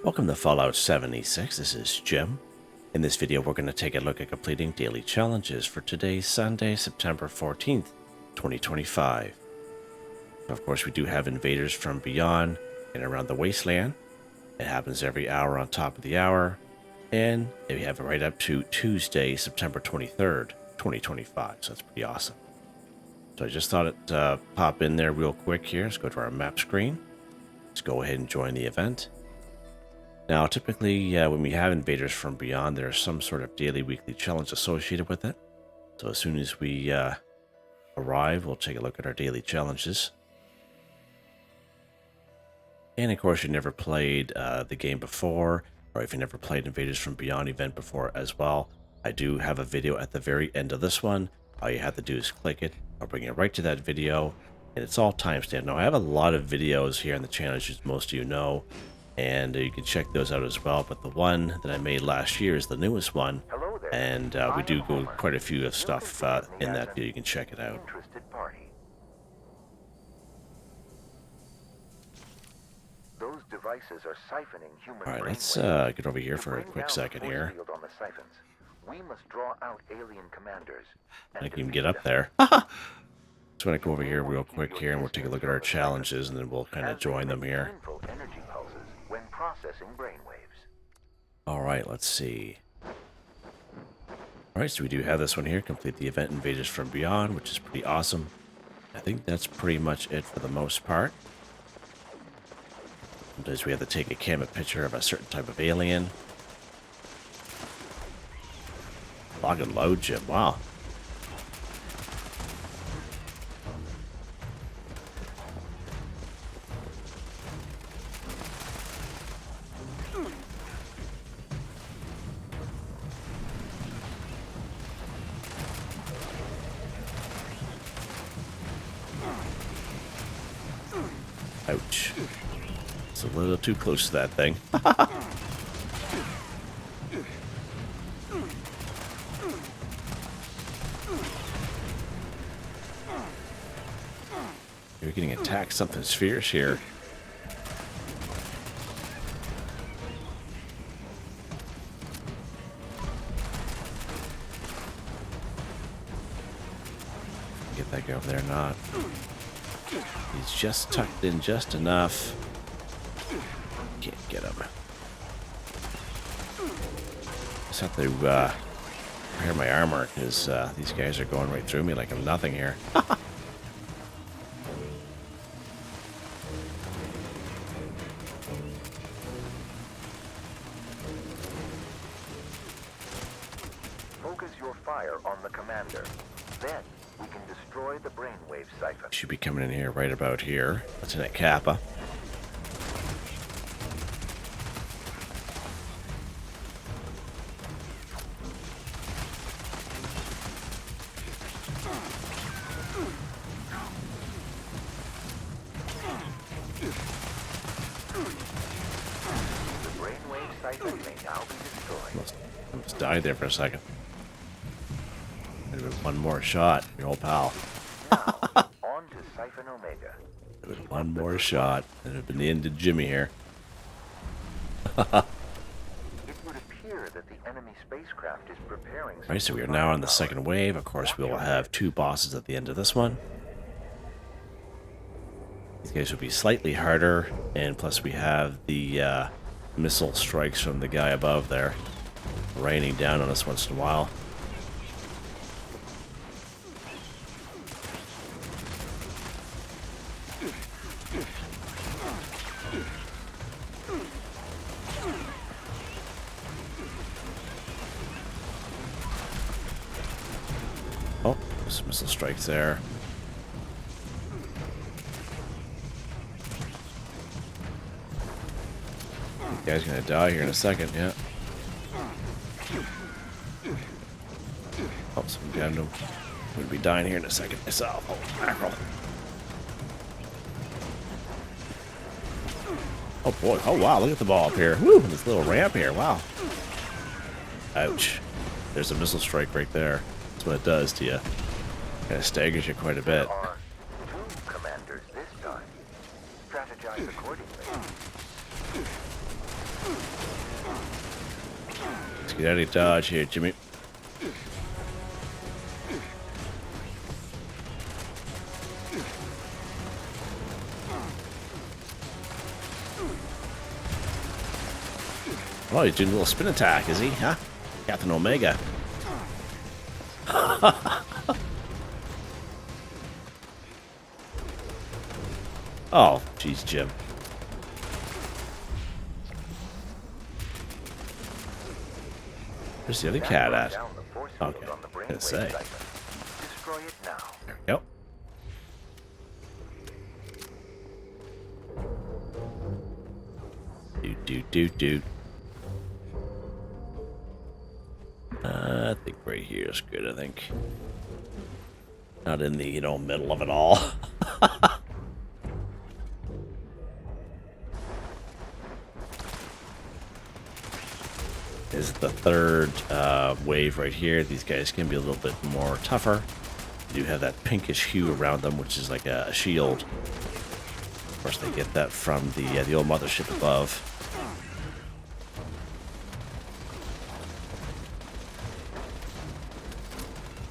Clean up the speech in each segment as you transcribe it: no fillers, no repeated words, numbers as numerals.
Welcome to Fallout 76, this is Jim. In this video we're going to take a look at completing daily challenges for today's Sunday, September 14th, 2025. Of course we do have Invaders from Beyond and Around the Wasteland. It happens every hour on top of the hour, and we have it right up to Tuesday, September 23rd, 2025, so that's pretty awesome. So I just thought it'd pop in there real quick here. Let's go to our map screen. Let's go ahead and join the event. Now, typically, when we have Invaders from Beyond, there's some sort of daily, weekly challenge associated with it. So as soon as we arrive, we'll take a look at our daily challenges. And of course, you never played the game before, or if you never played Invaders from Beyond event before as well, I do have a video at the very end of this one. All you have to do is click it. I'll bring you right to that video, and it's all timestamped. Now, I have a lot of videos here on the channel, as most of you know, and you can check those out as well. But the one that I made last year is the newest one, and we do go quite a few of stuff in that video. You can check it out. Those devices are siphoning human All right, let's brainwaves. get over here for a quick second here. On the siphons. We must draw out alien commanders. I can get up there. Just want to go over here real quick here, and we'll take a look at our challenges, and then we'll kind of join them here. Energy pulses when processing brainwaves. All right, let's see. All right, so we do have this one here. Complete the event Invaders from Beyond, which is pretty awesome. I think that's pretty much it for the most part. Sometimes we have to take a camera picture of a certain type of alien. Log and load, Jim. Wow. Ouch. It's a little too close to that thing. You're getting attacked. Something's fierce here. Get that guy over there or not. He's just tucked in just enough. Can't get him. Just have to repair my armor, because these guys are going right through me like I'm nothing here. Focus your fire on the commander. Then we can destroy the brainwave siphon. Should be coming in here right about here. Lieutenant Kappa. The brainwave siphon may now be destroyed. Almost died there for a second. One more shot, your old pal. On to Siphon Omega. One more shot, and it'd been the end of Jimmy here. It would appear that the enemy spacecraft is preparing. Alright, so we are now on the second wave. Of course, we will have two bosses at the end of this one. These guys will be slightly harder, and plus we have the missile strikes from the guy above there raining down on us once in a while. Oh, there's missile strikes there. The guy's gonna die here in a second, yeah. Oh, someone grabbed him. I'm gonna be dying here in a second myself. Oh, mackerel. Oh boy, oh wow, look at the ball up here. Woo, this little ramp here, wow. Ouch. There's a missile strike right there. That's what it does to you. Kind of staggers you quite a bit. There are two commanders this time. Strategize accordingly. Get out of dodge here, Jimmy. Oh, he's doing a little spin attack, is he? Huh? Captain Omega. Oh, jeez, Jim. Where's the other cat at? Okay, I was gonna say. Destroy it now. There we go. Do. I think right here is good, I think. Not in the, middle of it all. This is the third wave right here. These guys can be a little bit more tougher. They do have that pinkish hue around them, which is like a shield. Of course, they get that from the old mothership above.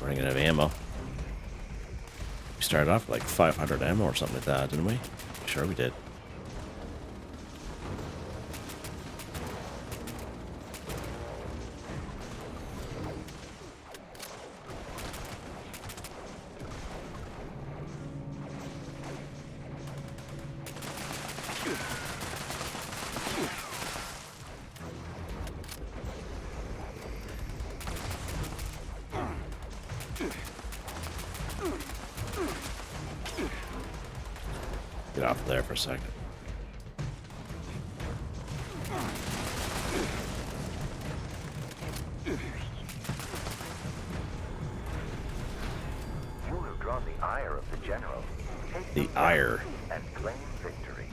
Running out of ammo. We started off with like 500 ammo or something like that, didn't we? Sure we did. Get off there for a second. You have drawn the ire of the general. Take The them ire. down and claim victory.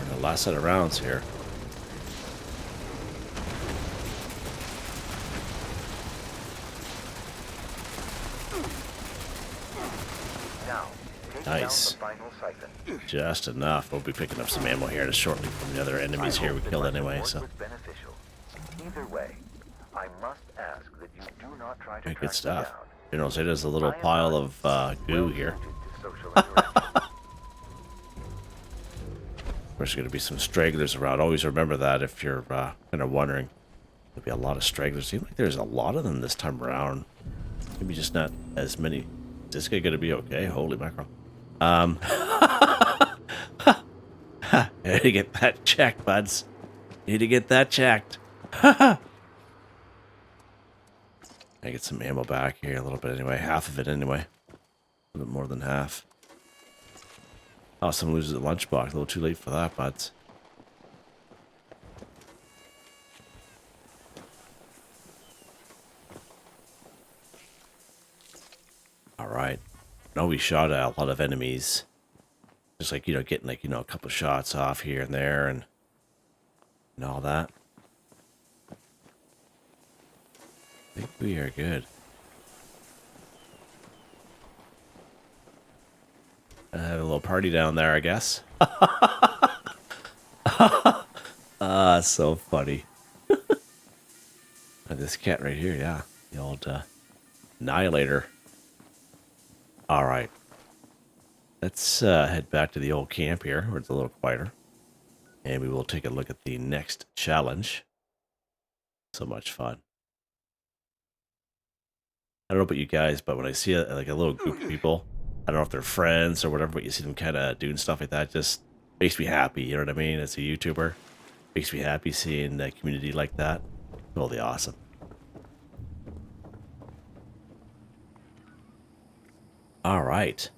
And the last set of rounds here. Now, take Nice. down the final siphon. Just enough. We'll be picking up some ammo here shortly from the other enemies here we killed anyway, so. Was beneficial. Either way, I must ask that you do not try to Good track me stuff. down. General said there's a little pile of goo here. To social interaction. There's going to be some stragglers around. Always remember that if you're kind of wondering. There'll be a lot of stragglers. Seems like there's a lot of them this time around. Maybe just not as many. Is this guy going to be okay? Holy mackerel. I need to get that checked, buds. Need to get that checked. I get some ammo back here a little bit anyway. Half of it anyway. A little bit more than half. Oh, someone loses a lunchbox. A little too late for that, buds. Alright. No, we shot at a lot of enemies. Just like, getting like, a couple shots off here and there and all that. I think we are good. I have a little party down there, I guess. So funny. And this cat right here, yeah. The old Annihilator. Alright. Let's head back to the old camp here, where it's a little quieter. And we will take a look at the next challenge. So much fun. I don't know about you guys, but when I see like a little group of people, I don't know if they're friends or whatever, but you see them kind of doing stuff like that, just makes me happy, you know what I mean? As a YouTuber, makes me happy seeing a community like that. Totally awesome. All right.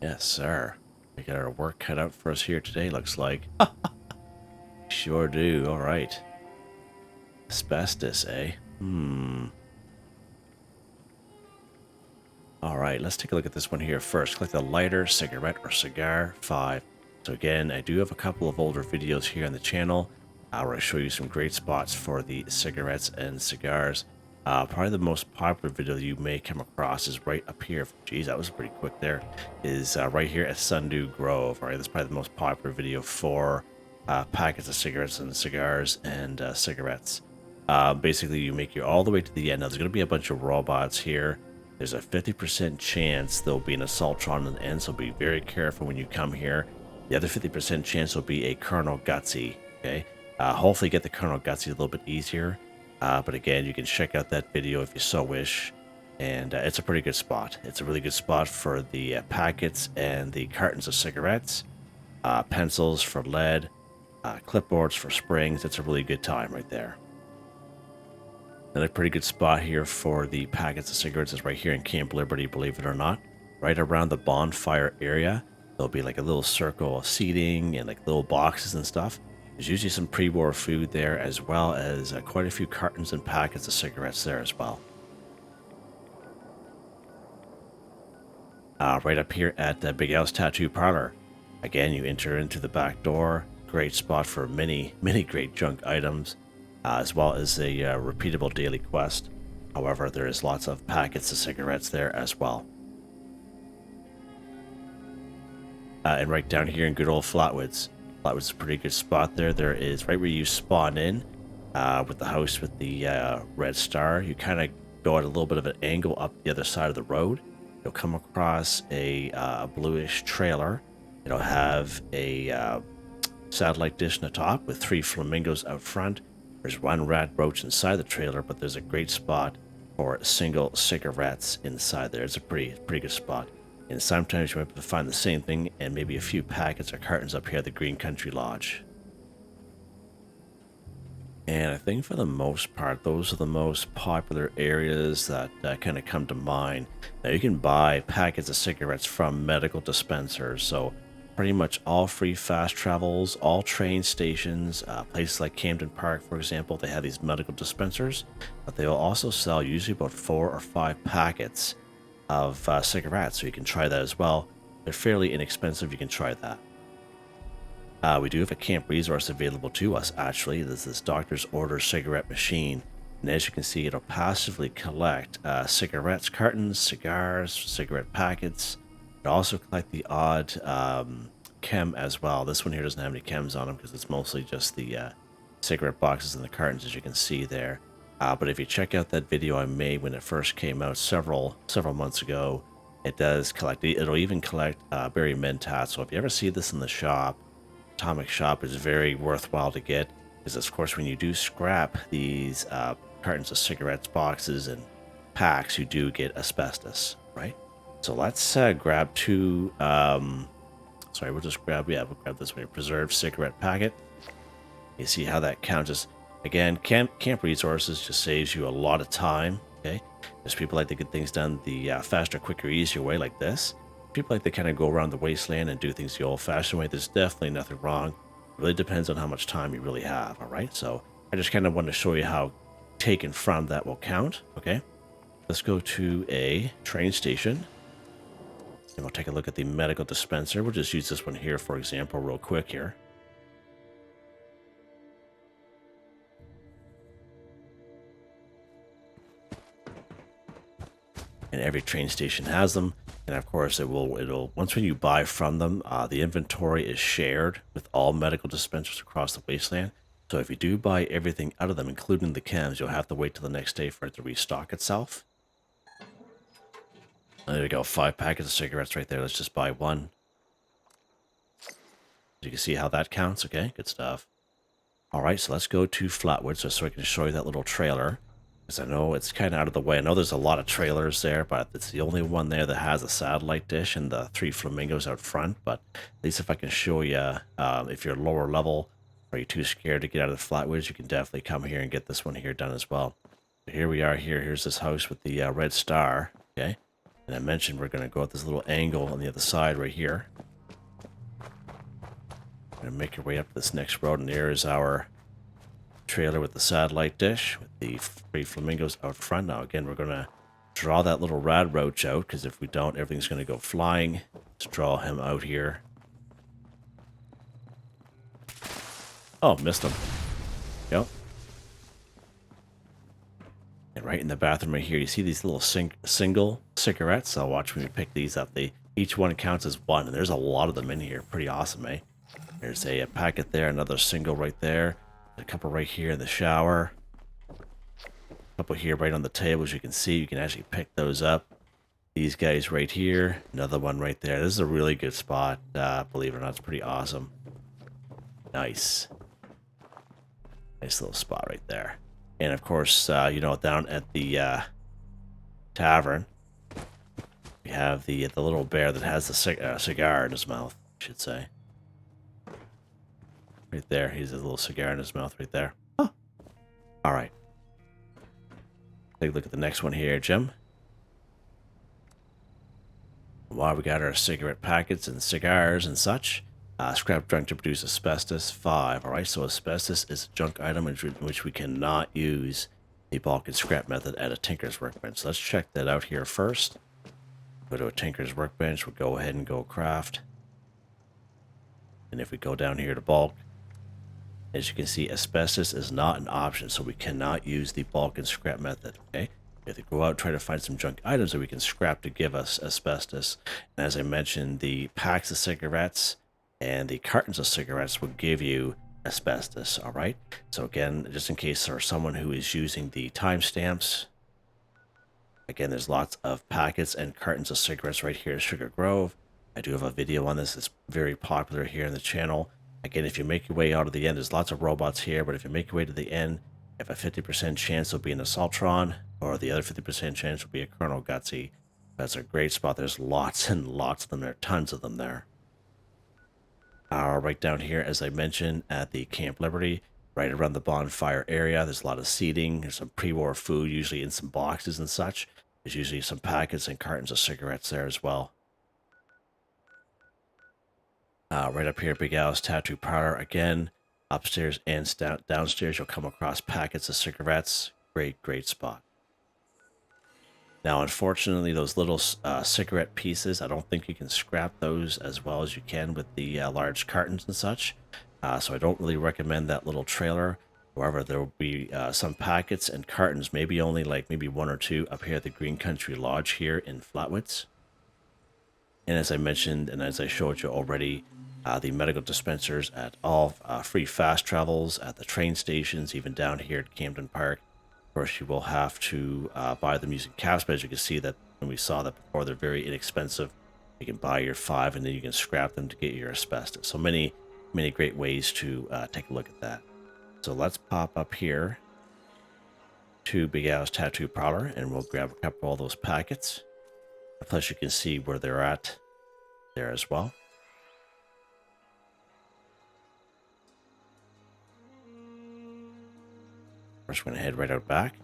Yes, sir. We got our work cut out for us here today, looks like. Sure do. All right. Asbestos, eh? All right, let's take a look at this one here first. Collect a lighter, cigarette, or cigar. 5. So again, I do have a couple of older videos here on the channel where I show you some great spots for the cigarettes and cigars. Probably the most popular video you may come across is right up here. Geez, that was pretty quick there. Is right here at Sundew Grove. All right, that's probably the most popular video for packets of cigarettes and cigars and cigarettes. Basically, you make it all the way to the end. Now, there's going to be a bunch of robots here. There's a 50% chance there'll be an Assaultron at the end, so be very careful when you come here. The other 50% chance will be a Colonel Gutsy, okay? Hopefully get the Colonel Gutsy a little bit easier. But again, you can check out that video if you so wish. And it's a pretty good spot. It's a really good spot for the packets and the cartons of cigarettes, pencils for lead, clipboards for springs. It's a really good time right there. Another pretty good spot here for the packets of cigarettes is right here in Camp Liberty, believe it or not. Right around the bonfire area, there'll be like a little circle of seating and like little boxes and stuff. There's usually some pre-war food there, as well as quite a few cartons and packets of cigarettes there as well. Right up here at the Big Al's Tattoo Parlor. Again, you enter into the back door. Great spot for many great junk items, as well as a repeatable daily quest. However, there is lots of packets of cigarettes there as well. And right down here in good old Flatwoods. Flatwoods is a pretty good spot there. There is right where you spawn in with the house with the red star. You kind of go at a little bit of an angle up the other side of the road. You'll come across a bluish trailer. It'll have a satellite dish on the top with 3 flamingos out front. There's 1 rat roach inside the trailer, but there's a great spot for single cigarettes inside there. It's a pretty good spot. And sometimes you might be able to find the same thing and maybe a few packets or cartons up here at the Green Country Lodge. And I think for the most part, those are the most popular areas that kind of come to mind. Now you can buy packets of cigarettes from medical dispensers. So pretty much all free fast travels, all train stations, places like Camden Park, for example, they have these medical dispensers, but they'll also sell usually about 4 or 5 packets of cigarettes, so you can try that as well. They're fairly inexpensive. You can try that. We do have a camp resource available to us, actually. There's this doctor's order cigarette machine, and as you can see, it'll passively collect cigarettes, cartons, cigars, cigarette packets. It'll also collect the odd chem as well. This one here doesn't have any chems on them because it's mostly just the cigarette boxes and the cartons, as you can see there. But if you check out that video I made when it first came out several months ago, it does collect. It'll even collect berry mentat. So if you ever see this in the shop, Atomic Shop is very worthwhile to get, because of course when you do scrap these cartons of cigarettes, boxes, and packs, you do get asbestos, right? So let's grab 2. Sorry, we'll grab this one, preserved cigarette packet. You see how that counts. Again, camp resources just saves you a lot of time, okay? There's people like to get things done the faster, quicker, easier way like this. People like to kind of go around the wasteland and do things the old-fashioned way. There's definitely nothing wrong. It really depends on how much time you really have, all right? So I just kind of want to show you how taken from that will count, okay? Let's go to a train station. And we'll take a look at the medical dispenser. We'll just use this one here, for example, real quick here. And every train station has them, and of course it'll once when you buy from them, the inventory is shared with all medical dispensers across the wasteland. So if you do buy everything out of them, including the chems, you'll have to wait till the next day for it to restock itself. There we go, 5 packets of cigarettes right there. Let's just buy 1. You can see how that counts. Okay, good stuff. All right, so let's go to Flatwoods so I can show you that little trailer. Because I know it's kind of out of the way. I know there's a lot of trailers there, but it's the only one there that has a satellite dish and the 3 flamingos out front. But at least if I can show you, if you're lower level or you're too scared to get out of the Flatwoods, you can definitely come here and get this one here done as well. So here we are here. Here's this house with the red star, okay? And I mentioned we're going to go at this little angle on the other side right here. Going to make your way up this next road, and there is our trailer with the satellite dish with the 3 flamingos out front. Now again, we're going to draw that little rad roach out, because if we don't, everything's going to go flying. Let's draw him out here. Oh, missed him. Yep. And right in the bathroom right here, you see these little single cigarettes. So watch when we pick these up. Each one counts as one, and there's a lot of them in here. Pretty awesome, eh? There's a packet there, another single right there, a couple right here in the shower, a couple here right on the table. As you can see, you can actually pick those up. These guys right here, another one right there. This is a really good spot, believe it or not. It's pretty awesome. Nice. Nice little spot right there. And of course, you know, down at the tavern, we have the little bear that has the cigar in his mouth, I should say. Right there, he's a little cigar in his mouth right there. Huh. All right. Take a look at the next one here, Jim. While we got our cigarette packets and cigars and such, scrap junk to produce asbestos 5. All right, so asbestos is a junk item in which we cannot use the bulk and scrap method at a tinker's workbench. So let's check that out here first. Go to a tinker's workbench. We'll go ahead and go craft. And if we go down here to bulk, as you can see, asbestos is not an option, so we cannot use the bulk and scrap method. Okay. We have to go out and try to find some junk items that we can scrap to give us asbestos. And as I mentioned, the packs of cigarettes and the cartons of cigarettes will give you asbestos. All right. So again, just in case there's someone who is using the timestamps, again, there's lots of packets and cartons of cigarettes right here at Sugar Grove. I do have a video on this. It's very popular here in the channel. Again, if you make your way out of the end, there's lots of robots here, but if you make your way to the end, you have a 50% chance it'll be an Assaultron, or the other 50% chance will be a Colonel Gutsy. That's a great spot. There's lots and lots of them there, tons of them there. Right down here, as I mentioned, at the Camp Liberty, right around the bonfire area, there's a lot of seating. There's some pre-war food, usually in some boxes and such. There's usually some packets and cartons of cigarettes there as well. Right up here, Big Al's Tattoo Parlor. Again, upstairs and downstairs, you'll come across packets of cigarettes. Great, great spot. Now, unfortunately, those little cigarette pieces, I don't think you can scrap those as well as you can with the large cartons and such. So I don't really recommend that little trailer. However, there will be some packets and cartons, maybe only like maybe one or two up here at the Green Country Lodge here in Flatwoods. And as I mentioned, and as I showed you already, the medical dispensers at all free fast travels at the train stations, even down here at Camden Park. Of course, you will have to buy them using caps, but as you can see that when we saw that before, they're very inexpensive. You can buy your 5 and then you can scrap them to get your asbestos. So many great ways to take a look at that. So let's pop up here to Big Al's Tattoo Parlor and we'll grab a couple of all those packets. Plus you can see where they're at there as well. First, we're going to head right out back.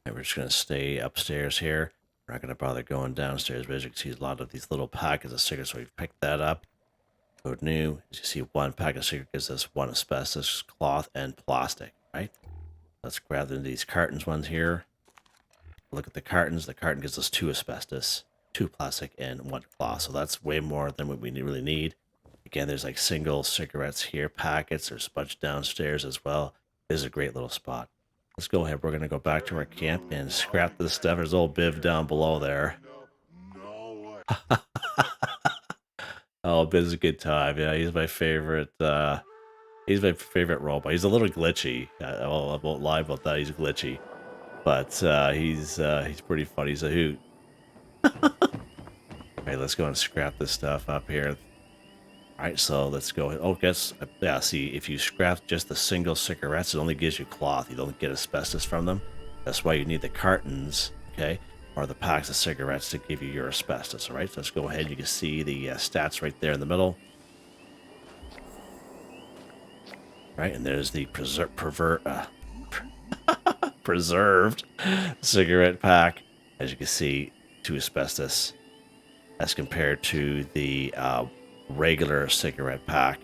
And we're just going to stay upstairs here. We're not going to bother going downstairs, but as you can see, a lot of these little packets of cigarettes. So we've picked that up. Code new. As you see, one pack of cigarettes gives us 1 asbestos, cloth, and plastic, right? Let's grab these cartons ones here. Look at the cartons. The carton gives us 2 asbestos, 2 plastic, and 1 cloth. So that's way more than what we really need. Again, there's like single cigarettes here, packets. There's a bunch downstairs as well. This is a great little spot. Let's go ahead. We're going to go back to our camp and scrap this stuff. There's old Biv down below there. Oh, Biv is a good time. Yeah, he's my favorite. He's my favorite robot. He's a little glitchy. I won't lie about that. He's glitchy. But he's pretty funny. He's a hoot. Alright, let's go and scrap this stuff up here. Alright, so let's go. Oh, yeah, see, if you scrap just the single cigarettes, it only gives you cloth. You don't get asbestos from them. That's why you need the cartons, okay, or the packs of cigarettes to give you your asbestos. Alright, so let's go ahead. You can see the stats right there in the middle. Right, and there's the preserved cigarette pack. As you can see, 2 asbestos as compared to the regular cigarette pack.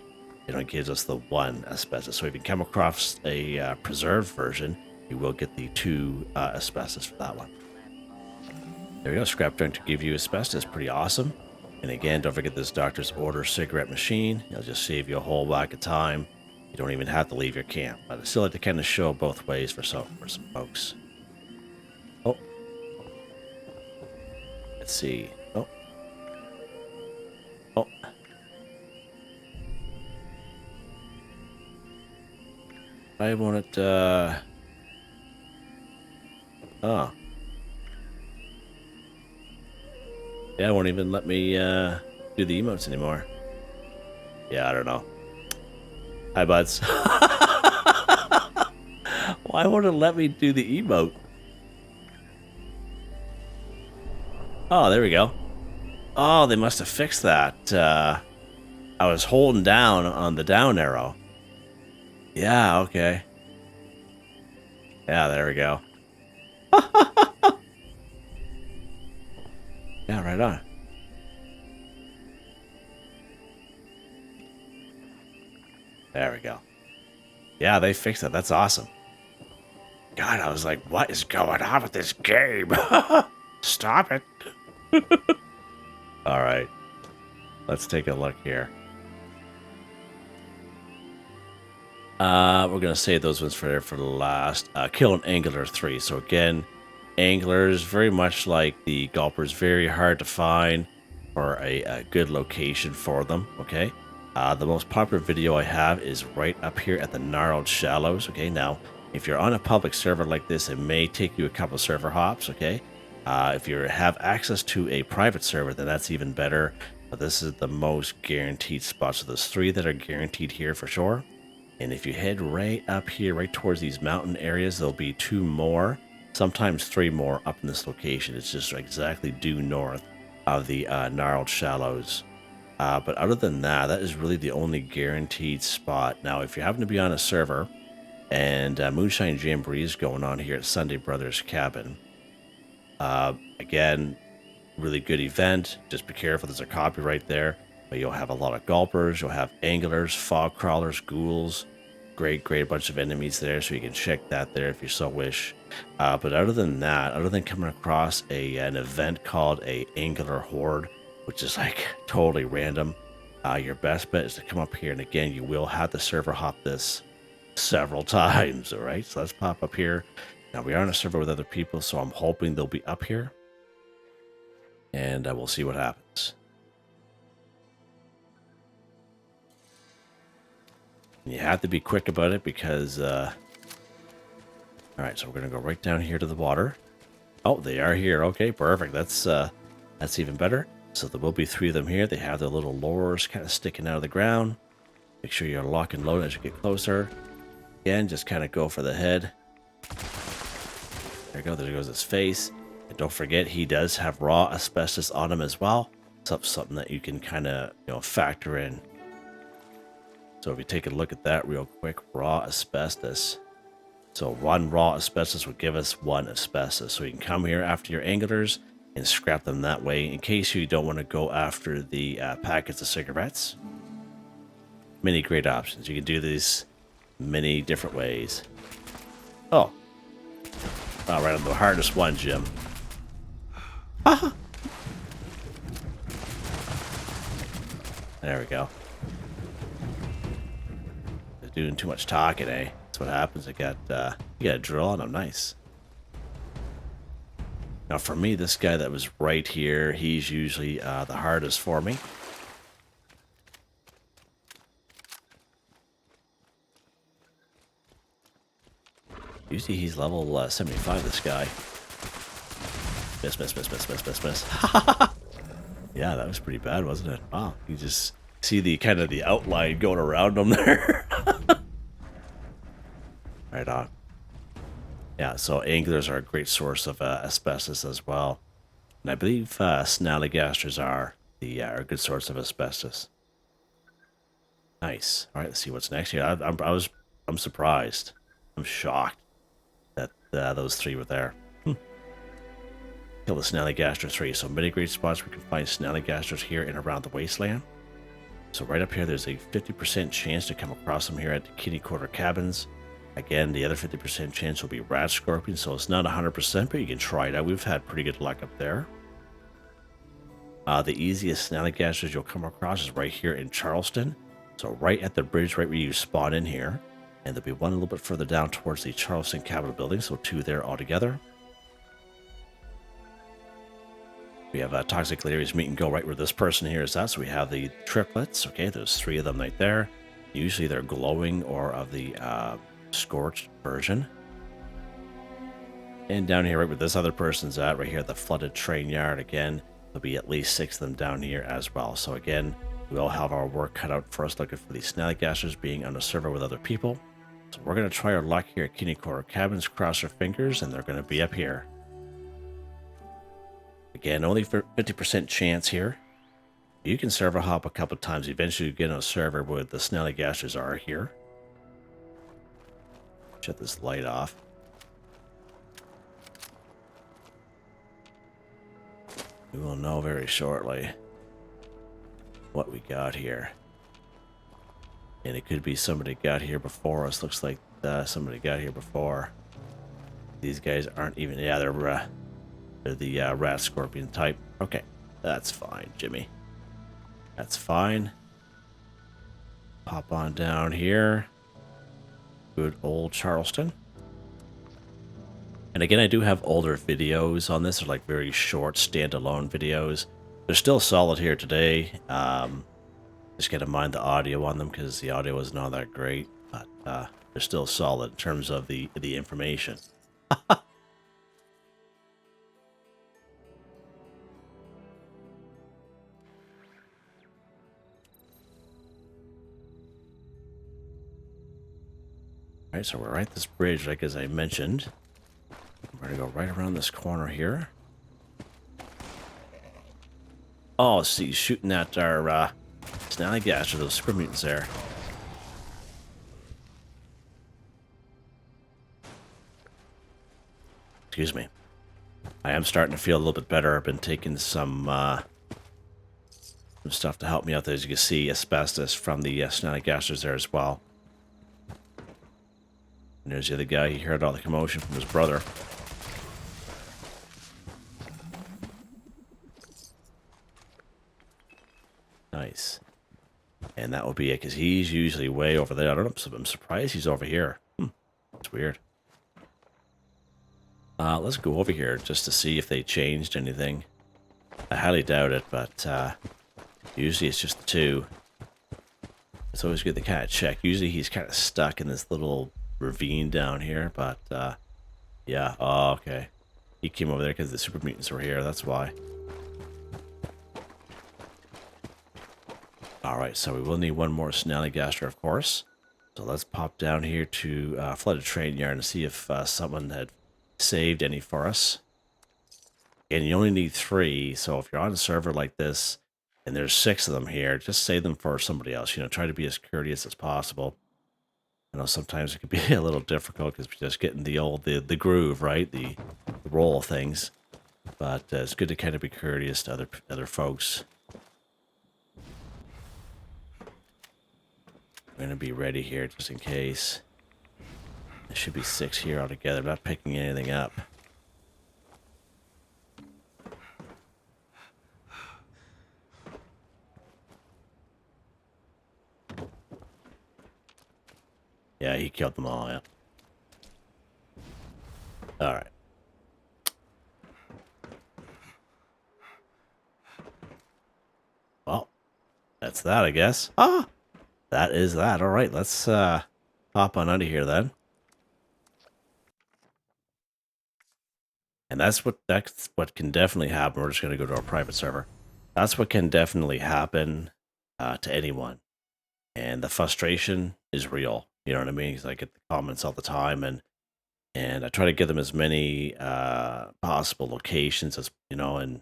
It gives us the 1 asbestos. So if you come across a preserved version, you will get the 2 asbestos for that one. There we go. Scrap junk to give you asbestos. Pretty awesome. And again, don't forget this doctor's order cigarette machine. It'll just save you a whole whack of time. You don't even have to leave your camp. But I still like to kind of show both ways for some folks. Oh. Let's see. Oh. Oh. I want it, oh. Yeah, it won't even let me, do the emotes anymore. Yeah, I don't know. Hi, buds. Why won't it let me do the emote? Oh, there we go. Oh, they must have fixed that. I was holding down on the down arrow. Yeah, okay. Yeah, there we go. Yeah, right on. There we go. Yeah, they fixed it. That's awesome. God, I was like, what is going on with this game? Stop it. All right. Let's take a look here. We're going to save those ones for the last. Kill an angler 3. So again, anglers, very much like the gulpers, very hard to find or a good location for them, okay? The most popular video I have is right up here at the Gnarled Shallows, okay? Now, if you're on a public server like this, it may take you a couple server hops, okay? If you have access to a private server, then that's even better. But this is the most guaranteed spot. So there's 3 that are guaranteed here for sure. And if you head right up here, right towards these mountain areas, there'll be 2 more, sometimes 3 more up in this location. It's just exactly due north of the Gnarled Shallows. But other than that, that is really the only guaranteed spot. Now, if you happen to be on a server and Moonshine Jamboree is going on here at Sunday Brothers Cabin, again, really good event. Just be careful, there's a copyright there. But you'll have a lot of gulpers, you'll have anglers, fog crawlers, ghouls. Great bunch of enemies there, so you can check that there if you so wish. But other than that, other than coming across an event called a Angler Horde, which is like totally random, your best bet is to come up here. And again, you will have to server hop this several times, all right? So let's pop up here. Now, we are on a server with other people, so I'm hoping they'll be up here. And we'll see what happens. You have to be quick about it because, all right, so we're going to go right down here to the water. Oh, they are here. Okay, perfect. That's even better. So there will be 3 of them here. They have their little lures kind of sticking out of the ground. Make sure you're lock and load as you get closer. Again, just kind of go for the head. There you go. There goes his face. And don't forget, he does have raw asbestos on him as well. So something that you can kind of, factor in. So if you take a look at that real quick, raw asbestos. So 1 raw asbestos will give us 1 asbestos. So you can come here after your anglers and scrap them that way in case you don't want to go after the packets of cigarettes. Many great options. You can do these many different ways. Oh. All right, on the hardest one, Jim. There we go. Doing too much talking, eh? That's what happens. You got a drill on him. Nice. Now, for me, this guy that was right here, he's usually the hardest for me. Usually he's level 75, this guy. Miss. Yeah, that was pretty bad, wasn't it? Wow, you just see the kind of the outline going around him there. Right on. Yeah, so anglers are a great source of asbestos as well. And I believe Snallygasters are a good source of asbestos. Nice. All right, let's see what's next here. I'm surprised. I'm shocked that those 3 were there. Kill the Snallygaster 3. So many great spots we can find Snallygasters here and around the wasteland. So right up here, there's a 50% chance to come across them here at the Kitty Quarter Cabins. Again, the other 50% chance will be rat scorpion, so it's not 100%, but you can try it out. We've had pretty good luck up there. The easiest Snallygasters you'll come across is right here in Charleston. So right at the bridge, right where you spawn in here. And there'll be one a little bit further down towards the Charleston Capitol building, so 2 there altogether. We have Toxic Leary's meet and go right where this person here is at. So we have the triplets. Okay, there's 3 of them right there. Usually they're glowing or of the scorched version. And down here right where this other person's at, right here at the flooded train yard, again, there'll be at least 6 of them down here as well. So again, we all have our work cut out for us looking for these Snallygasters being on a server with other people. So we're going to try our luck here at Kinney Quarter Cabins, cross our fingers, and they're going to be up here. Again, only for 50% chance here. You can server hop a couple times. Eventually you get on a server where the Snallygasters are here. Shut this light off. We will know very shortly what we got here. And it could be somebody got here before us. Looks like somebody got here before. These guys aren't even... Yeah, they're the rat scorpion type. Okay, that's fine, Jimmy. That's fine. Pop on down here. Good old Charleston. And again, I do have older videos on this. They're like very short, standalone videos. They're still solid here today. Just gotta mind the audio on them because the audio is not that great. But they're still solid in terms of the information. Alright, so we're right at this bridge, like as I mentioned. We're gonna go right around this corner here. Oh, see, shooting at our Snallygaster, those super mutants there. Excuse me. I am starting to feel a little bit better. I've been taking some stuff to help me out there. As you can see, Asbestos from the Snallygasters there as well. And there's the other guy. He heard all the commotion from his brother. Nice. And that will be it, because he's usually way over there. I don't know. I'm surprised he's over here. That's weird. Let's go over here just to see if they changed anything. I highly doubt it, but usually it's just the 2. It's always good to kind of check. Usually he's kind of stuck in this little ravine down here, but yeah. Oh, okay. He came over there because the super mutants were here. That's why. Alright, so we will need one more Snallygaster, of course. So let's pop down here to Flooded Train Yard and see if someone had saved any for us. And you only need 3, so if you're on a server like this, and there's 6 of them here, just save them for somebody else. You know, try to be as courteous as possible. I know sometimes it can be a little difficult because we're just getting the groove, right? The roll of things. But it's good to kind of be courteous to other folks. I'm going to be ready here just in case. There should be 6 here altogether. I'm not picking anything up. Yeah, he killed them all, yeah. Alright. Well, that's that, I guess. Ah! That is that. Alright, let's hop on out of here then. And that's what can definitely happen. We're just going to go to our private server. That's what can definitely happen to anyone. And the frustration is real. You know what I mean? Because I get the comments all the time, and I try to give them as many possible locations as, you know, and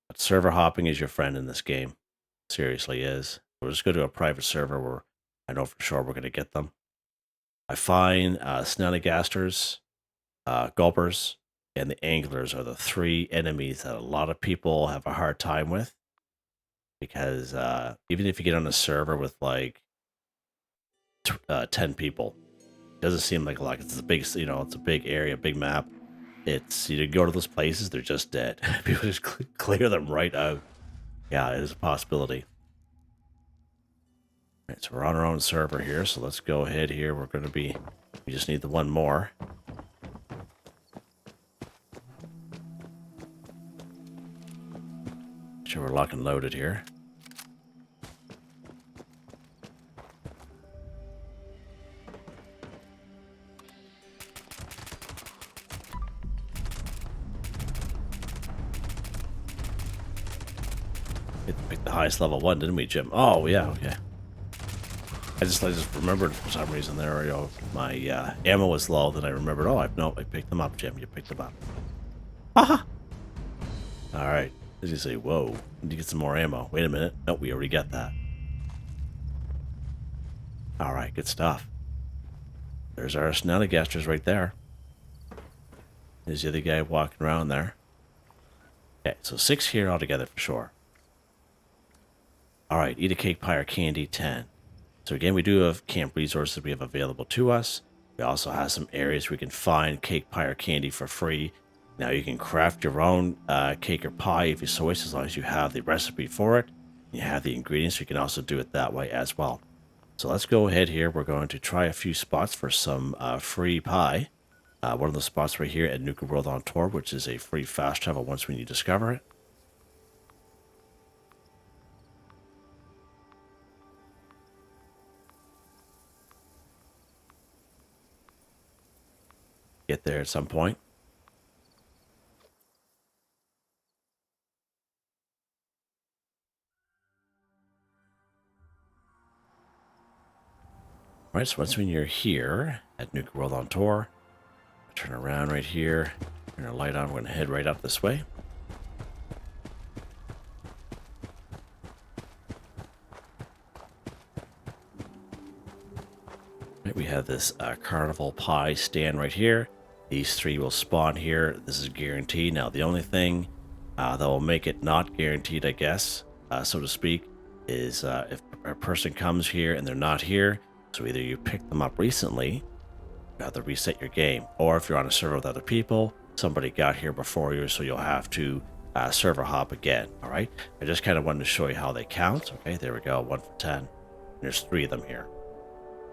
but server hopping is your friend in this game. Seriously is. We'll just go to a private server where I know for sure we're going to get them. I find Snallygasters, Gulpers, and the Anglers are the 3 enemies that a lot of people have a hard time with. Because even if you get on a server with like 10 people. Doesn't seem like a lot. It's a big, it's a big area, big map. It's, you go to those places, they're just dead. People just clear them right out. Yeah, it is a possibility. All right, so we're on our own server here, so let's go ahead here. We just need the one more. Make sure we're locked and loaded here. We picked the highest level one, didn't we, Jim? Oh, yeah, okay. I just remembered for some reason there, my ammo was low. Then I remembered, I picked them up, Jim. You picked them up. Haha. All right. As you say, whoa, need to get some more ammo. Wait a minute. Nope, we already got that. All right, good stuff. There's our Snallygasters right there. There's the other guy walking around there. Okay, so 6 here altogether for sure. All right, eat a cake, pie, or candy, 10. So again, we do have camp resources we have available to us. We also have some areas we can find cake, pie, or candy for free. Now you can craft your own cake or pie if you so wish, as long as you have the recipe for it. You have the ingredients, you can also do it that way as well. So let's go ahead here. We're going to try a few spots for some free pie. One of the spots right here at Nuka World on Tour, which is a free fast travel once when you discover it. Get there at some point. All right, so once when you're here at Nuka World on Tour, turn around right here, turn our light on, we're gonna head right up this way. Right, we have this carnival pie stand right here. These 3 will spawn here. This is guaranteed. Now, the only thing that will make it not guaranteed, I guess, so to speak, is if a person comes here and they're not here. So either you picked them up recently, you have to reset your game, or if you're on a server with other people, somebody got here before you, so you'll have to server hop again. All right. I just kind of wanted to show you how they count. Okay, there we go. 1 for 10. And there's 3 of them here.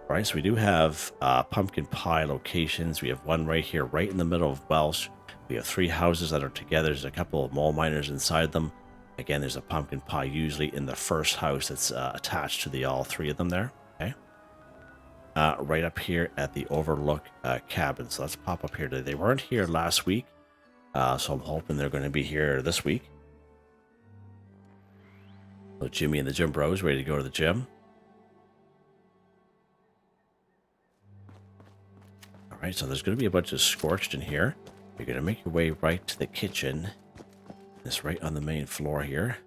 All right, so we do have pumpkin pie locations. We have one right here, right in the middle of Welsh. We have 3 houses that are together. There's a couple of mole miners inside them. Again, there's a pumpkin pie usually in the first house that's attached to the all 3 of them there. Okay. Right up here at the Overlook cabin. So let's pop up here today. They weren't here last week, so I'm hoping they're going to be here this week. So Jimmy and the Gym Bros ready to go to the gym. All right, so there's going to be a bunch of scorched in here. You're going to make your way right to the kitchen. It's right on the main floor here.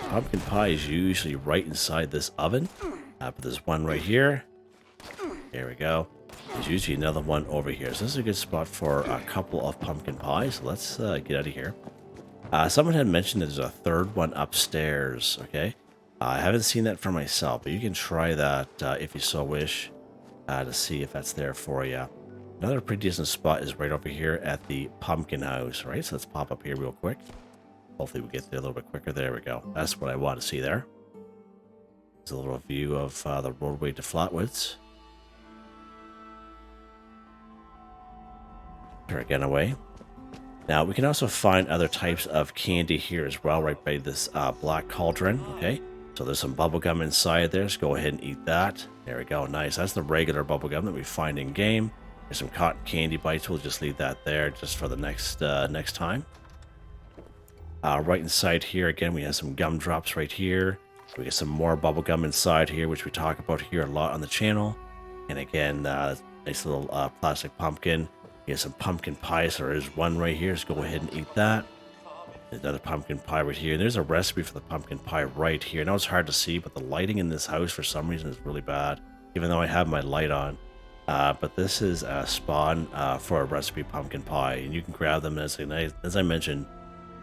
Pumpkin pie is usually right inside this oven, but there's one right here. There we go. There's usually another one over here. So this is a good spot for a couple of pumpkin pies. So let's get out of here. Someone had mentioned that there's a third one upstairs. Okay, I haven't seen that for myself, but you can try that if you so wish to see if that's there for you. Another pretty decent spot is right over here at the pumpkin house. Right, so let's pop up here real quick. Hopefully we get there a little bit quicker. There we go. That's what I want to see there. There's a little view of the roadway to Flatwoods. Turn again away. Now we can also find other types of candy here as well, right by this black cauldron. Okay, so there's some bubble gum inside there. So go ahead and eat that. There we go. Nice. That's the regular bubble gum that we find in game. There's some cotton candy bites. We'll just leave that there just for the next time. Right inside here, again, we have some gumdrops right here. We get some more bubble gum inside here, which we talk about here a lot on the channel. And again, nice little plastic pumpkin. We have some pumpkin pie, so there is one right here, so go ahead and eat that. There's another pumpkin pie right here. And there's a recipe for the pumpkin pie right here. I know it's hard to see, but the lighting in this house for some reason is really bad, even though I have my light on. But this is a spawn for a recipe pumpkin pie, and you can grab them as I mentioned.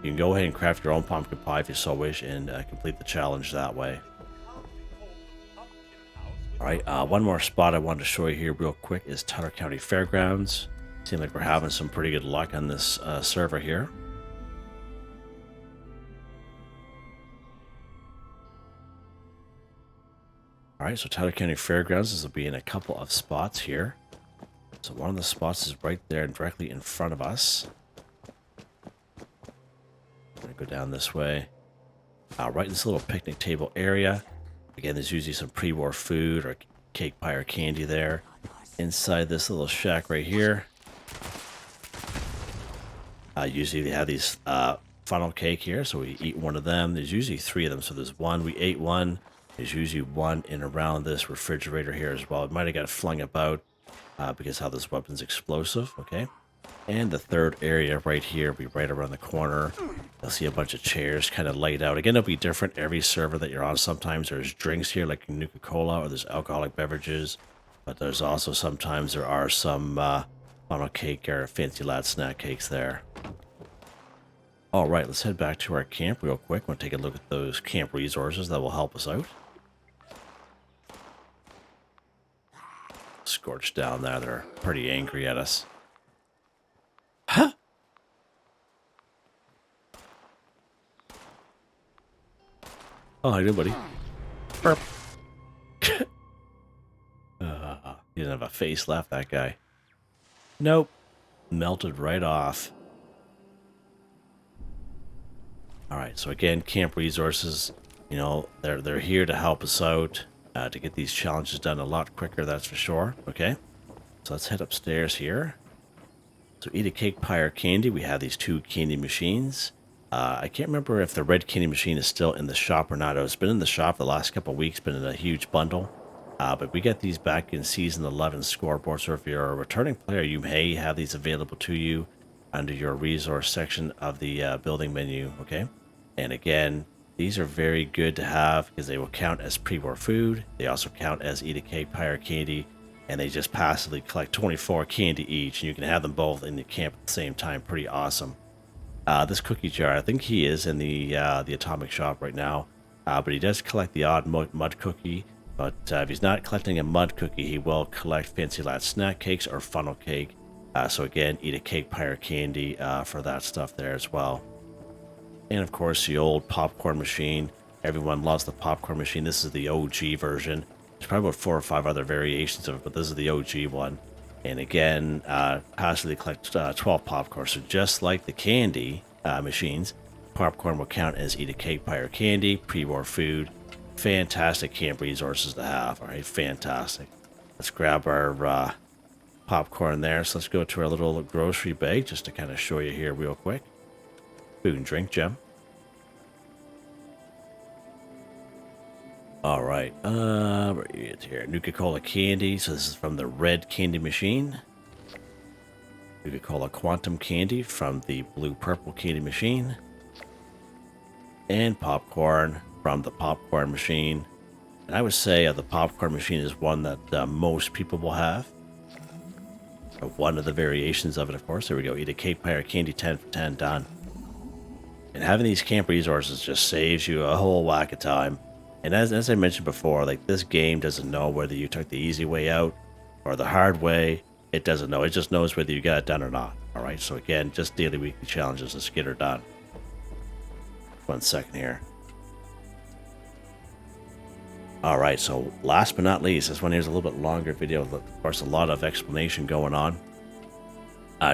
You can go ahead and craft your own pumpkin pie if you so wish and complete the challenge that way. Alright, one more spot I wanted to show you here real quick is Tyler County Fairgrounds. Seems like we're having some pretty good luck on this server here. Alright, so Tyler County Fairgrounds, this will be in a couple of spots here. So one of the spots is right there directly in front of us. I'm going to go down this way. Right in this little picnic table area. Again, there's usually some pre-war food or cake, pie, or candy there. Inside this little shack right here. Usually they have these funnel cake here, so we eat one of them. There's usually 3 of them, so there's one. We ate one. There's usually one in around this refrigerator here as well. It might have got flung about because how this weapon's explosive, okay? And the third area right here will be right around the corner. You'll see a bunch of chairs kind of laid out. Again, it'll be different every server that you're on. Sometimes there's drinks here like Nuka-Cola or there's alcoholic beverages. But there's also sometimes there are some funnel cake or fancy lad snack cakes there. Alright, let's head back to our camp real quick. We'll take a look at those camp resources that will help us out. Scorched down there. They're pretty angry at us. Huh? Oh, hi, buddy. Burp. He doesn't have a face left, that guy. Nope. Melted right off. Alright, so again, camp resources, you know, they're here to help us out, to get these challenges done a lot quicker, that's for sure. Okay, so let's head upstairs here. So eat a cake, pie, or candy. We have these 2 candy machines. I can't remember if the red candy machine is still in the shop or not. It's been in the shop the last couple of weeks, been in a huge bundle. But we get these back in Season 11 scoreboard, so if you're a returning player, you may have these available to you under your resource section of the building menu, okay? And again, these are very good to have because they will count as pre-war food. They also count as eat a cake, pie, or candy, and they just passively collect 24 candy each, and you can have them both in the camp at the same time. Pretty awesome. This cookie jar, I think he is in the atomic shop right now, but he does collect the odd mud cookie. But if he's not collecting a mud cookie, he will collect fancy lad snack cakes or funnel cake. So again, eat a cake, pie, or candy for that stuff there as well. And of course, the old popcorn machine. Everyone loves the popcorn machine. This is the OG version. There's probably about 4 or 5 other variations of it, but this is the OG one. And again, passively collect 12 popcorn. So just like the candy machines, popcorn will count as eat a cake, pie, or candy, pre-war food. Fantastic camp resources to have. All right, fantastic. Let's grab our popcorn there. So let's go to our little grocery bag just to kind of show you here real quick. Food and drink, Gem. All right, where is here? Nuka-Cola candy. So this is from the red candy machine. Nuka-Cola quantum candy from the blue-purple candy machine. And popcorn from the popcorn machine. And I would say the popcorn machine is one that most people will have. One of the variations of it, of course. There we go. Eat a cake, pie, or candy, 10 for 10, done. And having these camp resources just saves you a whole whack of time. And as I mentioned before, like, this game doesn't know whether you took the easy way out or the hard way. It doesn't know. It just knows whether you got it done or not. All right. So again, just daily, weekly challenges. Let's get her done. 1 second here. All right. So last but not least, this one here's a little bit longer video. Of course, a lot of explanation going on.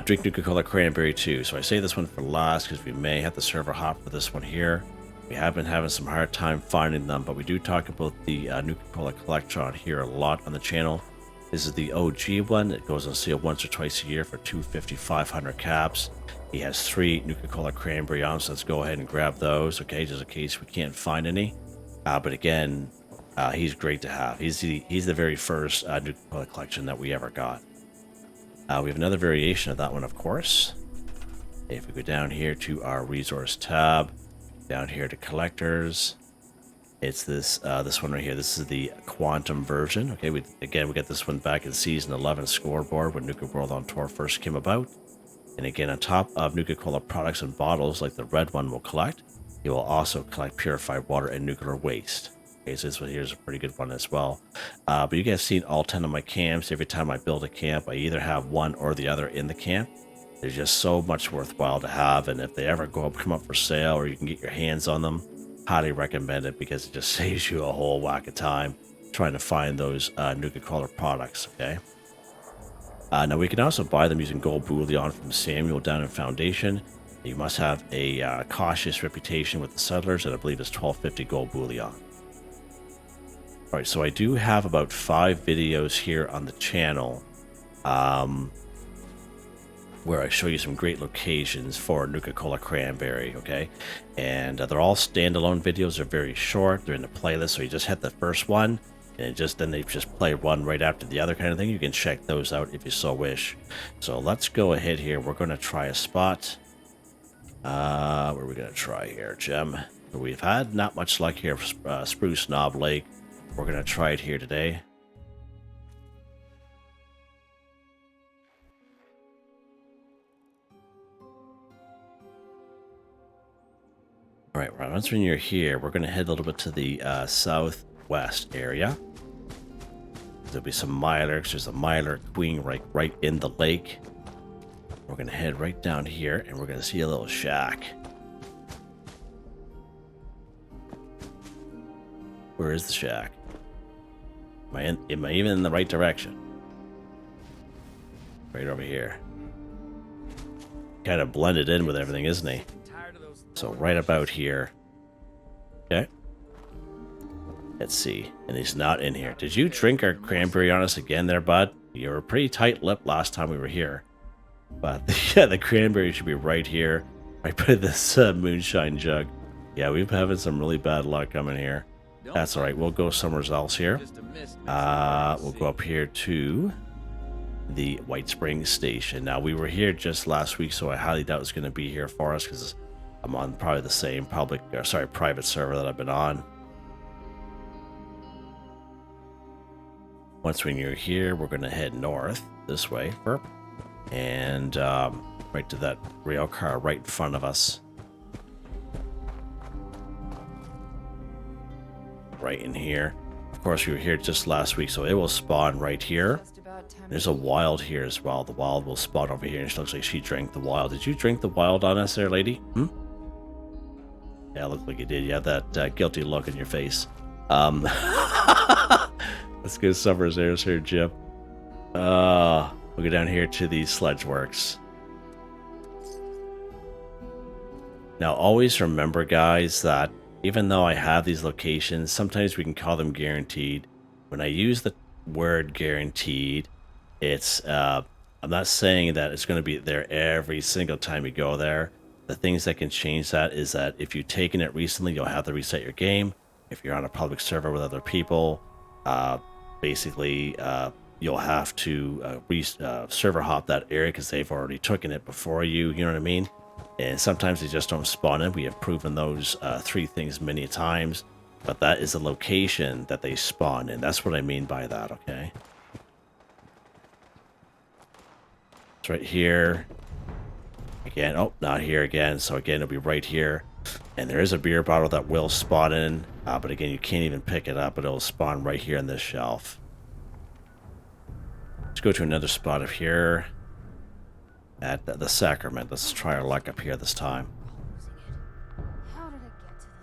Drink Nuka-Cola Cranberry 2. So I say this one for last because we may have the server hop for this one here. We have been having some hard time finding them, but we do talk about the Nuka-Cola Collectron here a lot on the channel. This is the OG one. It goes on sale once or twice a year for $250, 500 caps. He has 3 Nuka-Cola Cranberry on, so let's go ahead and grab those, okay, just in case we can't find any. But again, he's great to have. He's the very first Nuka-Cola collection that we ever got. We have another variation of that one, of course. If we go down here to our resource tab, down here to collectors, it's this one right here. This is the quantum version. Okay, we got this one back in Season 11 scoreboard when Nuka World on Tour first came about. And again, on top of Nuka-Cola products and bottles like the red one will collect, you will also collect purified water and nuclear waste. Okay, so this one here is a pretty good one as well. But you guys have seen all 10 of my camps. Every time I build a camp, I either have one or the other in the camp. They're just so much worthwhile to have, and if they ever come up for sale or you can get your hands on them, highly recommend it because it just saves you a whole whack of time trying to find those Nuka-Cola products, okay? Now, we can also buy them using gold bullion from Samuel down in Foundation. You must have a cautious reputation with the settlers, and I believe it's 1250 gold bullion. All right, so I do have about 5 videos here on the channel where I show you some great locations for Nuka-Cola Cranberry, okay? And they're all standalone videos. They're very short. They're in the playlist, so you just hit the first one, and then they just play one right after the other kind of thing. You can check those out if you so wish. So let's go ahead here. We're going to try a spot. Where are we going to try here, Jim? We've had not much luck here for Spruce Knob Lake. We're going to try it here today. All right, once when you're here, we're going to head a little bit to the southwest area. There'll be some Mylarks. There's a Mylark queen right in the lake. We're going to head right down here, and we're going to see a little shack. Where is the shack? Am I even in the right direction? Right over here. Kind of blended in with everything, isn't he? So right about here. Okay. Let's see. And he's not in here. Did you drink our cranberry on us again there, bud? You were pretty tight-lipped last time we were here. But yeah, the cranberry should be right here. Right by this moonshine jug. Yeah, we've been having some really bad luck coming here. That's all right. We'll go somewhere else here. We'll go up here to the White Springs Station. Now, we were here just last week, so I highly doubt it's going to be here for us because I'm on probably the same private server that I've been on. Once when you're here, we're going to head north this way, and right to that rail car right in front of us. Right in here. Of course, we were here just last week, so it will spawn right here. There's a wild here as well. The wild will spawn over here, and she looks like she drank the wild. Did you drink the wild on us there, lady? Yeah, it looked like you did. You have that guilty look in your face. Let's go Summer's Airs here, Jim. We'll go down here to the Sledge Works. Now, always remember, guys, that even though I have these locations, sometimes we can call them guaranteed. When I use the word guaranteed, it's I'm not saying that it's going to be there every single time you go there. The things that can change that is that if you've taken it recently, you'll have to reset your game. If you're on a public server with other people, basically you'll have to server hop that area because they've already taken it before you. You know what I mean? And sometimes they just don't spawn in. We have proven those 3 things many times, but that is the location that they spawn in. That's what I mean by that, okay? It's right here. Again, oh, not here again. So again, it'll be right here. And there is a beer bottle that will spawn in, but again, you can't even pick it up, but it'll spawn right here on this shelf. Let's go to another spot up here. At the Sacrament. Let's try our luck up here this time.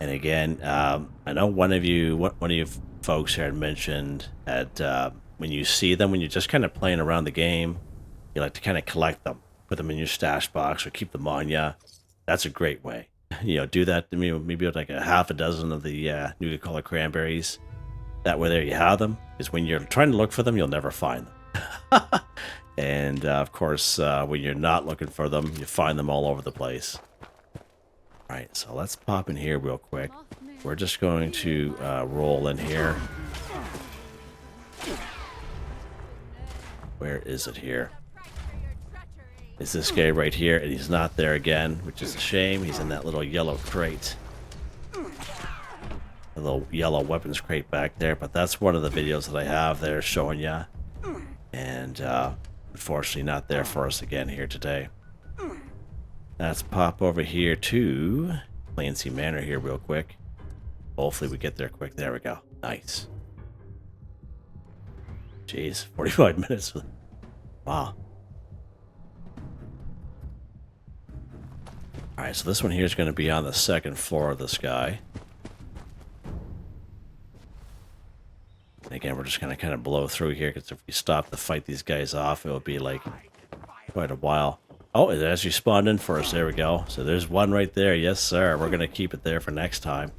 And again, I know one of you folks here had mentioned that when you see them, when you're just kind of playing around the game, you like to kind of collect them, put them in your stash box, or keep them on you. That's a great way. You know, do that to me, maybe like a half a dozen of the Nuka-Cola cranberries. That way, there you have them. Because when you're trying to look for them, you'll never find them. And of course, when you're not looking for them, you find them all over the place. All right, so let's pop in here real quick. We're just going to roll in here. Where is it here? It's this guy right here, and he's not there again, which is a shame. He's in that little yellow crate. A little yellow weapons crate back there, but that's one of the videos that I have there showing you. And unfortunately not there for us again here today. Let's pop over here to Clancy Manor here real quick. Hopefully we get there quick. There we go. Nice. Jeez, 45 minutes. Wow. Alright, so this one here is going to be on the second floor of this guy. And again, we're just going to kind of blow through here, because if we stop to fight these guys off, it will be like quite a while. Oh, it actually spawned in for us. There we go. So there's one right there. Yes, sir. We're going to keep it there for next time.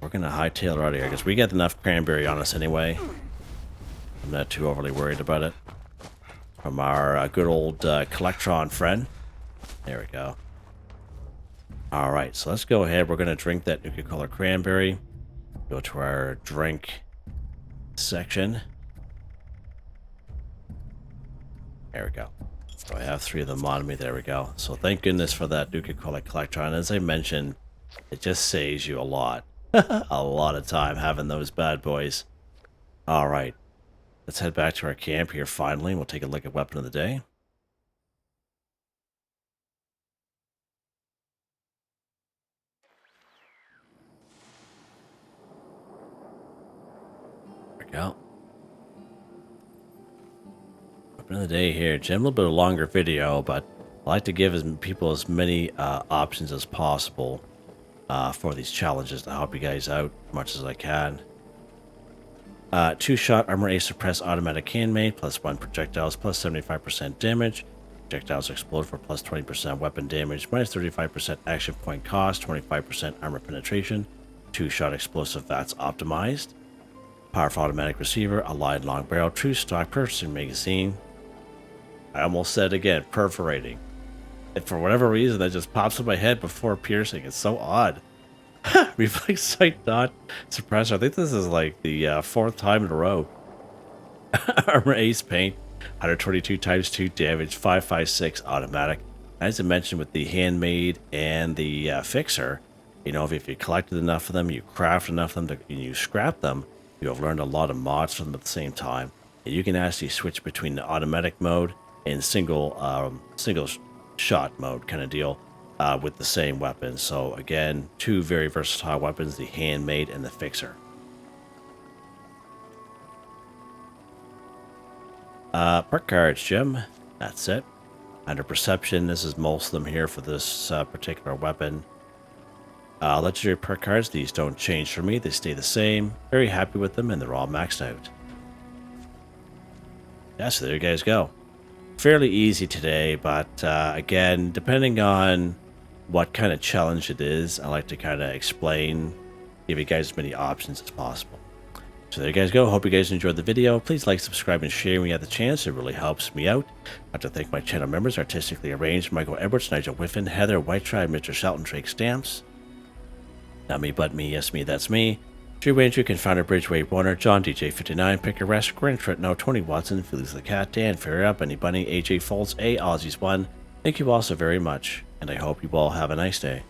We're going to hightail it out of here, because we got enough cranberry on us anyway. I'm not too overly worried about it. From our good old Collectron friend. There we go. Alright, so let's go ahead. We're going to drink that Nuka-Cola cranberry. Go to our drink section. There we go. So I have 3 of them on me. There we go. So thank goodness for that Nuka-Cola Collectron. As I mentioned, it just saves you a lot. A lot of time having those bad boys. Alright. Let's head back to our camp here finally. We'll take a look at weapon of the day. There we go. Weapon of the day here. Jim, a little bit of a longer video, but I like to give people as many options as possible for these challenges to help you guys out as much as I can. 2-shot armor ace suppress automatic handmade, plus 1 projectiles, plus 75% damage. Projectiles explode for plus 20% weapon damage, minus 35% action point cost, 25% armor penetration. 2-shot explosive VATS optimized. Powerful automatic receiver, allied long barrel, true stock purchasing magazine. I almost said again, perforating. And for whatever reason, that just pops in my head before piercing. It's so odd. Reflex sight not suppressor. I think this is like the 4th time in a row. Armor ace paint, 122 times 2 damage, 556 automatic. As I mentioned with the handmade and the fixer, you know, if you collected enough of them, you craft enough of them, and you scrap them, you have learned a lot of mods from them at the same time. And you can actually switch between the automatic mode and single shot mode kind of deal. With the same weapon. So again, 2 very versatile weapons, the handmade and the fixer. Perk cards, Jim. That's it. Under perception, this is most of them here for this particular weapon. Legendary perk cards, these don't change for me. They stay the same. Very happy with them, and they're all maxed out. Yeah, so there you guys go. Fairly easy today, but again, depending on what kind of challenge it is, I like to kind of explain, give you guys as many options as possible. So there you guys go. Hope you guys enjoyed the video. Please like, subscribe, and share when you have the chance. It really helps me out. I'd like to thank my channel members, Artistically Arranged, Michael Edwards, Nigel Wiffen, Heather, Whitetribe, Mr. Shelton, Drake Stamps, NotMeButMeYesMeThatsMe, Drew Ranger, Confoundedbridge, Waywarner, John, DJ59, Picquerist, Gwen Trutnau, Tony Watson, Felix the Cat, Dan Ferreira, Bunny Bunny, AJ Foltz, A Aussies1. Thank you all so very much, and I hope you all have a nice day.